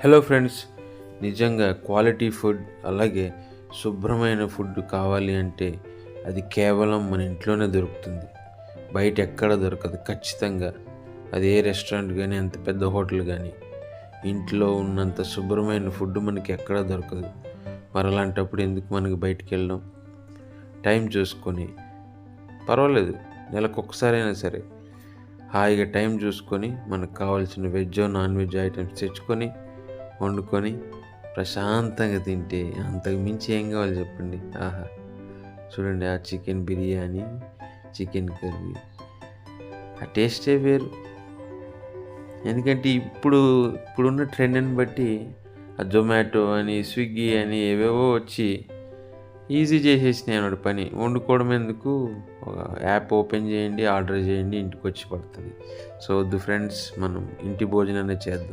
Hello friends, నిజంగా quality food అలాగే శుభ్రమైన ఫుడ్ కావాలి అంటే అది కేవలం మన ఇంట్లోనే దొరుకుతుంది. బయట ఎక్కడ దొరకదు ఖచ్చితంగా. అది ఏ రెస్టారెంట్ కానీ, ఎంత పెద్ద హోటల్ కానీ, ఇంట్లో ఉన్నంత శుభ్రమైన ఫుడ్ మనకి ఎక్కడ దొరకదు. మరి అలాంటప్పుడు ఎందుకు మనకి బయటికి వెళ్ళడం? టైం చూసుకొని, పర్వాలేదు నెలకు ఒక్కసారైనా సరే హాయిగా టైం చూసుకొని మనకు కావాల్సిన వెజ్ నాన్ వెజ్ ఐటమ్స్ తెచ్చుకొని వండుకొని ప్రశాంతంగా తింటే అంతకు మించి ఏం కావాలి చెప్పండి. ఆహా, చూడండి ఆ చికెన్ బిర్యానీ, చికెన్ కర్రీ, ఆ టేస్టే వేరు. ఎందుకంటే ఇప్పుడున్న ట్రెండ్ని బట్టి ఆ జొమాటో అని, స్విగ్గీ అని ఏవేవో వచ్చి ఈజీ చేసేసినాయి అన్నమాట పని. వండుకోవడం ఎందుకు, ఒక యాప్ ఓపెన్ చేయండి, ఆర్డర్ చేయండి, ఇంటికి వచ్చి పడుతుంది. సో వద్దు ఫ్రెండ్స్, మనం ఇంటి భోజనాన్ని చేద్దాం.